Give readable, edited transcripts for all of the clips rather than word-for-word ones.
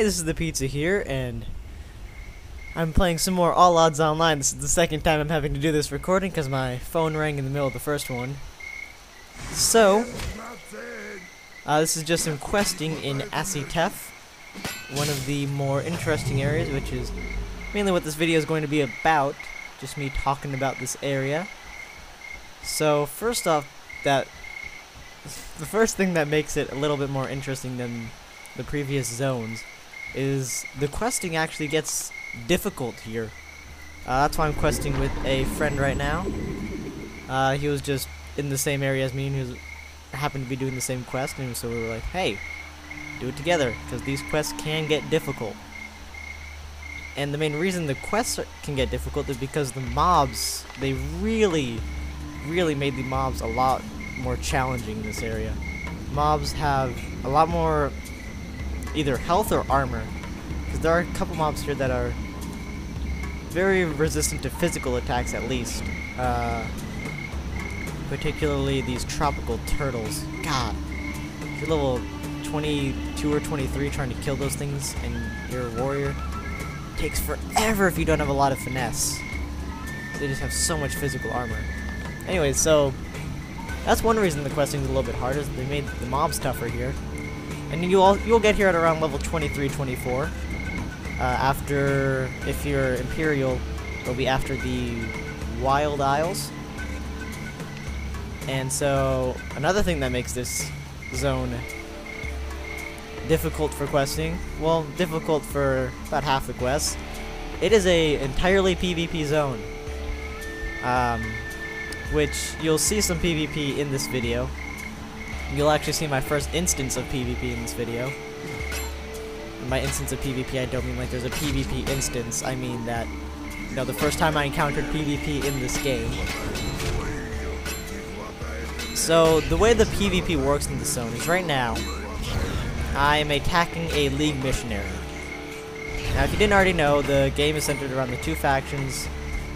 Hey, this is the Pizza here, and I'm playing some more Allods Online. This is the second time I'm having to do this recording because my phone rang in the middle of the first one. So, this is just some questing in Asee-Teph, one of the more interesting areas, which is mainly what this video is going to be about, just me talking about this area. So, first off, the first thing that makes it a little bit more interesting than the previous zones is the questing actually gets difficult here. That's why I'm questing with a friend right now. He was just in the same area as me, and he happened to be doing the same quest, and so we were like, hey, do it together, because these quests can get difficult. And the main reason the quests can get difficult is because the mobs, they really made the mobs a lot more challenging in this area. Mobs have a lot more either health or armor, because there are a couple mobs here that are very resistant to physical attacks, at least. Particularly these tropical turtles. God, if you're level 22 or 23 trying to kill those things and you're a warrior, it takes forever if you don't have a lot of finesse. They just have so much physical armor. Anyway, so that's one reason the questing is a little bit harder, is they made the mobs tougher here. And you'll get here at around level 23, 24. After, if you're Imperial, it'll be after the Wild Isles. And so, another thing that makes this zone difficult for questing, well, difficult for about half the quests, it is a entirely PvP zone. Which you'll see some PvP in this video. You'll actually see my first instance of PvP in this video. And by instance of PvP, I don't mean like there's a PvP instance. I mean that, you know, the first time I encountered PvP in this game. So, the way the PvP works in this zone is right now, I am attacking a League missionary. Now, if you didn't already know, the game is centered around the two factions,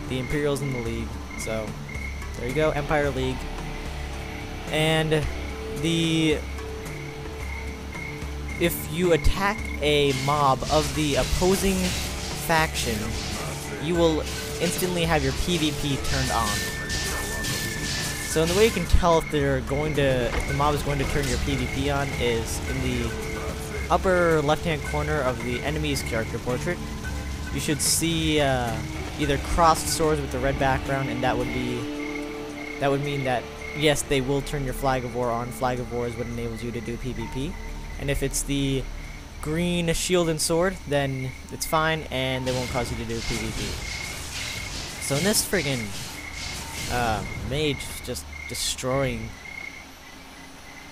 the Imperials and the League. So, there you go, Empire League. And if you attack a mob of the opposing faction, you will instantly have your PvP turned on. So the way you can tell if the mob is going to turn your PvP on is in the upper left-hand corner of the enemy's character portrait. You should see either crossed swords with the red background, and that would mean that yes, they will turn your Flag of War on. Flag of War is what enables you to do PvP. And if it's the green shield and sword, then it's fine, and they won't cause you to do PvP. So in this friggin' mage is just destroying.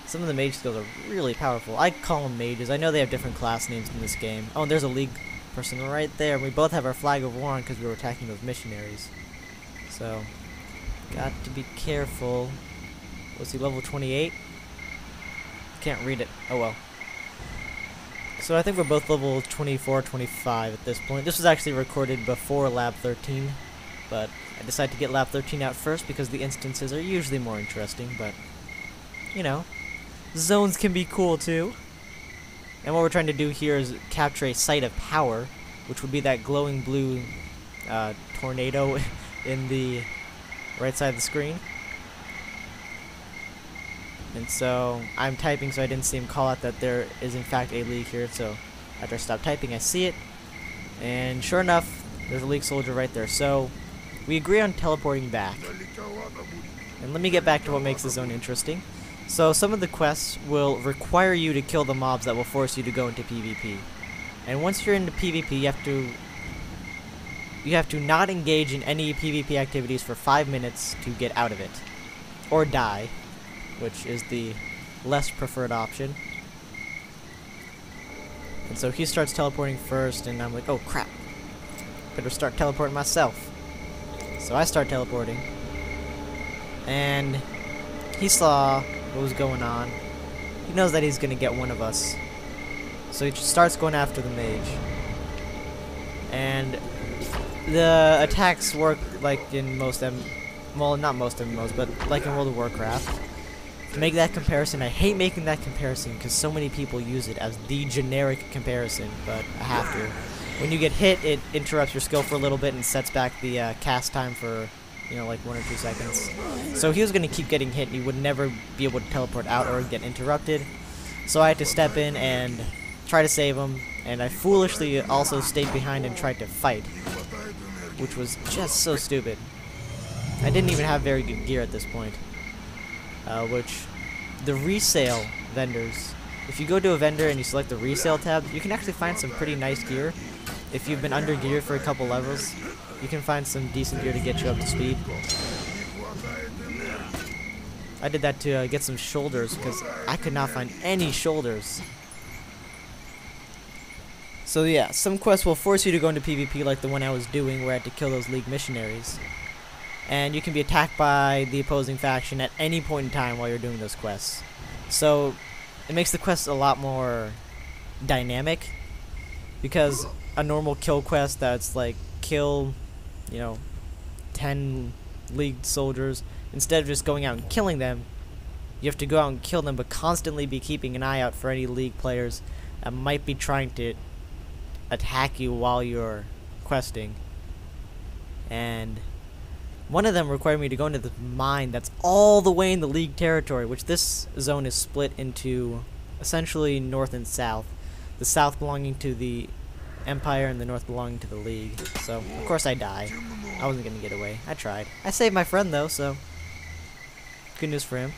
Some of the mage skills are really powerful. I call them mages. I know they have different class names in this game. Oh, and there's a League person right there. We both have our Flag of War on because we were attacking those missionaries. So, got to be careful. Was he level 28? Can't read it. Oh well. So I think we're both level 24, 25 at this point. This was actually recorded before Lab 13, but I decided to get Lab 13 out first because the instances are usually more interesting, but, you know, zones can be cool too. And what we're trying to do here is capture a site of power, which would be that glowing blue tornado in the right side of the screen. And so, I'm typing so I didn't see him call out that there is in fact a League here, so after I stop typing I see it, and sure enough, there's a League soldier right there. So, we agree on teleporting back. And let me get back to what makes the zone interesting. So, some of the quests will require you to kill the mobs that will force you to go into PvP. And once you're into PvP, you have to not engage in any PvP activities for 5 minutes to get out of it. Or die, which is the less preferred option. And so he starts teleporting first, and I'm like, oh crap, better start teleporting myself. So I start teleporting, and he saw what was going on. He knows that he's gonna get one of us, so he just starts going after the mage. And the attacks work like in most well, not most MMOs, but like in World of Warcraft. To make that comparison, I hate making that comparison because so many people use it as the generic comparison, but I have to. When you get hit, it interrupts your skill for a little bit and sets back the cast time for, you know, like 1 or 2 seconds. So he was going to keep getting hit and he would never be able to teleport out or get interrupted. So I had to step in and try to save him, and I foolishly also stayed behind and tried to fight, which was just so stupid. I didn't even have very good gear at this point. Which, the resale vendors, if you go to a vendor and you select the resale tab, you can actually find some pretty nice gear. If you've been under gear for a couple levels, you can find some decent gear to get you up to speed. I did that to get some shoulders because I could not find any shoulders. So yeah, some quests will force you to go into PvP like the one I was doing where I had to kill those League missionaries. And you can be attacked by the opposing faction at any point in time while you're doing those quests. So it makes the quests a lot more dynamic, because a normal kill quest that's like kill, you know, 10 League soldiers, instead of just going out and killing them, you have to go out and kill them, but constantly be keeping an eye out for any League players that might be trying to attack you while you're questing. And one of them required me to go into the mine that's all the way in the League territory, which this zone is split into essentially north and south. The south belonging to the Empire and the north belonging to the League. So, of course I die. I wasn't going to get away. I tried. I saved my friend though, so good news for him.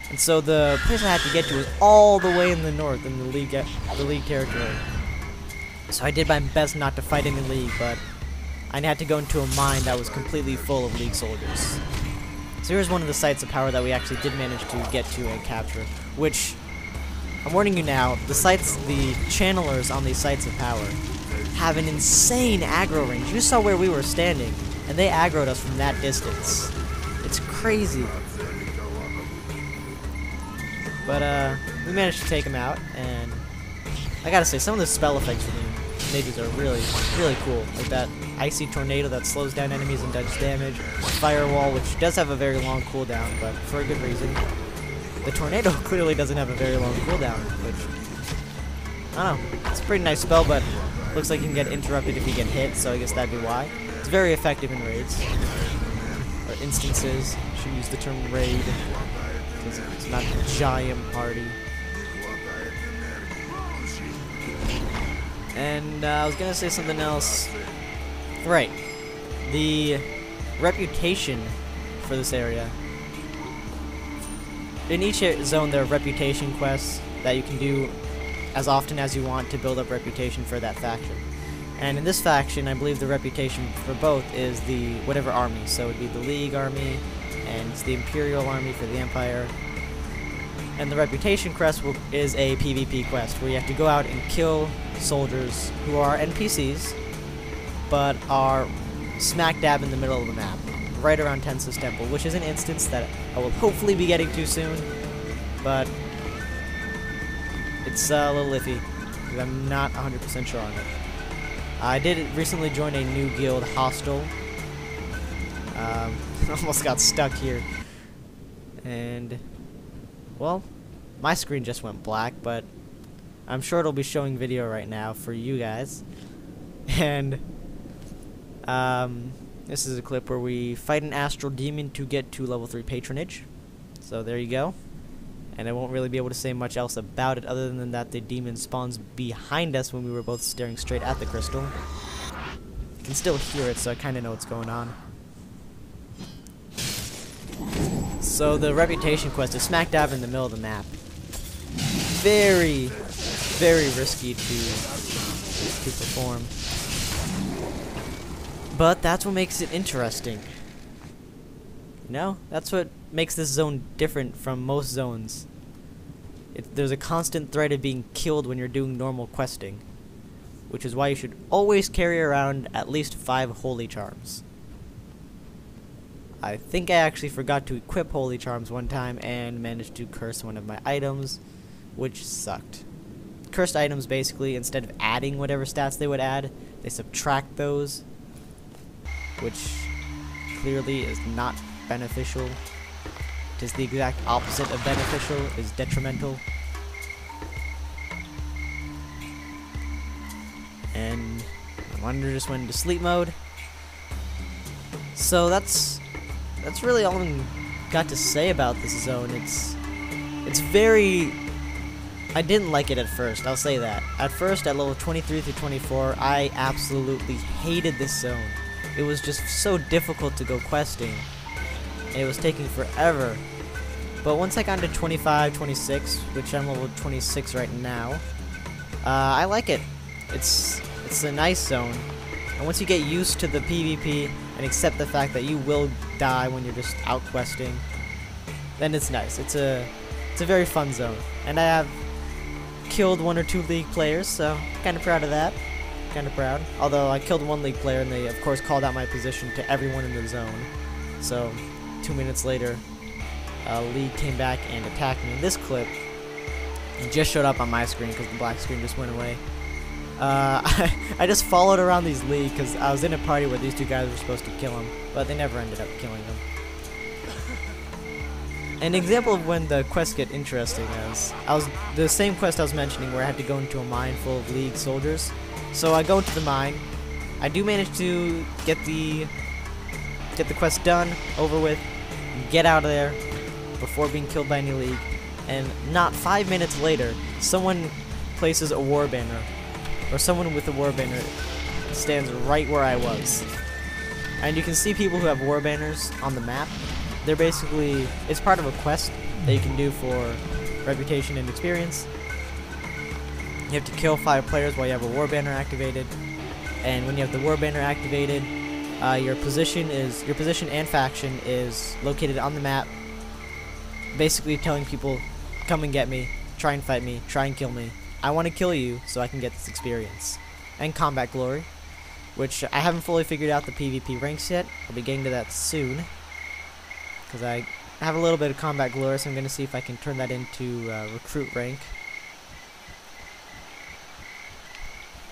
And so the place I had to get to was all the way in the north in the League territory. So I did my best not to fight any League, but I had to go into a mine that was completely full of League soldiers. So here's one of the sites of power that we actually did manage to get to and capture, which, I'm warning you now, the channelers on these sites of power have an insane aggro range. You saw where we were standing, and they aggroed us from that distance. It's crazy. But, we managed to take them out, and I gotta say, some of the spell effects for the mages are really, really cool. Like that icy tornado that slows down enemies and does damage. Firewall, which does have a very long cooldown, but for a good reason. The tornado clearly doesn't have a very long cooldown, which, I don't know, it's a pretty nice spell, but looks like you can get interrupted if you get hit, so I guess that'd be why. It's very effective in raids, or instances. Should use the term raid, because it's not a giant party. And I was gonna say something else. Right, the reputation for this area. In each zone there are reputation quests that you can do as often as you want to build up reputation for that faction. And in this faction, I believe the reputation for both is the whatever army. So it would be the League army, and it's the Imperial army for the Empire. And the reputation quest is a PvP quest where you have to go out and kill soldiers who are NPCs, but are smack dab in the middle of the map, right around Tensa's Temple, which is an instance that I will hopefully be getting to soon, but it's a little iffy, because I'm not 100% sure on it. I did recently join a new guild, Hostile. Almost got stuck here. And, well, my screen just went black, but I'm sure it'll be showing video right now for you guys. And this is a clip where we fight an astral demon to get to level 3 patronage. So there you go. And I won't really be able to say much else about it other than that the demon spawns behind us when we were both staring straight at the crystal. You can still hear it, so I kind of know what's going on. So the reputation quest is smack dab in the middle of the map. Very, very risky to perform. But that's what makes it interesting. You know, that's what makes this zone different from most zones. There's a constant threat of being killed when you're doing normal questing, which is why you should always carry around at least 5 holy charms. I think I actually forgot to equip holy charms one time and managed to curse one of my items, which sucked. Cursed items basically, instead of adding whatever stats they would add, they subtract those, which clearly is not beneficial. It is the exact opposite of beneficial, is detrimental. And my monitor just went into sleep mode. So that's really all I got to say about this zone. It's very... I didn't like it at first, I'll say that. At first, at level 23 through 24, I absolutely hated this zone. It was just so difficult to go questing, and it was taking forever. But once I got into 25, 26, which I'm level 26 right now, I like it. It's a nice zone. And once you get used to the PvP and accept the fact that you will die when you're just out questing, then it's nice. It's a very fun zone. And I have killed 1 or 2 League players, so kind of proud of that. Kind of proud. Although I killed 1 League player and they of course called out my position to everyone in the zone. So 2 minutes later, League came back and attacked me. This clip just showed up on my screen because the black screen just went away. I just followed around these League because I was in a party where these 2 guys were supposed to kill him, but they never ended up killing him. An example of when the quests get interesting is, the same quest I was mentioning where I had to go into a mine full of League soldiers. So I go into the mine, I do manage to get the quest done, over with, get out of there before being killed by any League, and not 5 minutes later, someone places a war banner, or someone with a war banner stands right where I was. And you can see people who have war banners on the map. They're basically, it's part of a quest that you can do for reputation and experience. You have to kill 5 players while you have a war banner activated, and when you have the war banner activated, your position and faction is located on the map, basically telling people, come and get me, try and fight me, try and kill me. I want to kill you so I can get this experience. And combat glory, which I haven't fully figured out the PvP ranks yet. I'll be getting to that soon, because I have a little bit of combat glory, so I'm going to see if I can turn that into recruit rank.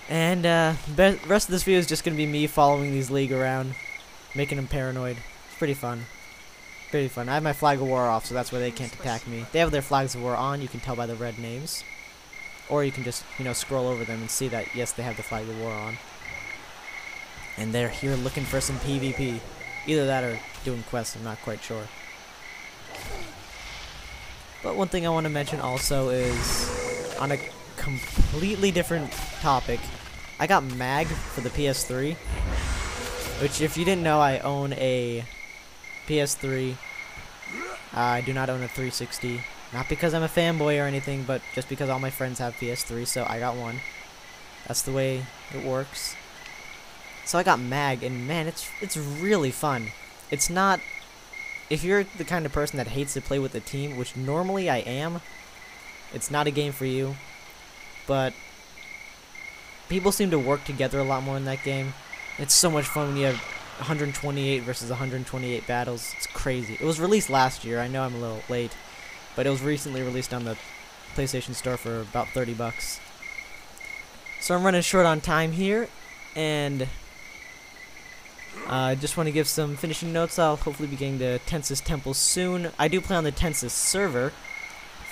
And the rest of this video is just going to be me following these League around, making them paranoid. It's pretty fun. Pretty fun. I have my flag of war off, so that's why they can't attack me. They have their flags of war on, you can tell by the red names. Or you can just, scroll over them and see that, yes, they have the flag of war on. And they're here looking for some PvP. Either that or doing quests, I'm not quite sure. But one thing I want to mention also is, on a completely different topic, I got mag for the PS3, which, if you didn't know, I own a PS3. I do not own a 360, not because I'm a fanboy or anything, but just because all my friends have PS3, so I got one. That's the way it works. So I got mag, and man, it's really fun. It's not, if you're the kind of person that hates to play with a team, which normally I am, it's not a game for you. But people seem to work together a lot more in that game. It's so much fun when you have 128 versus 128 battles. It's crazy. It was released last year. I know I'm a little late, but it was recently released on the PlayStation Store for about 30 bucks. So I'm running short on time here, and I just want to give some finishing notes. I'll hopefully be getting to Tensis Temple soon. I do play on the Tensis server,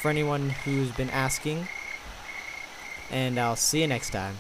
for anyone who's been asking. And I'll see you next time.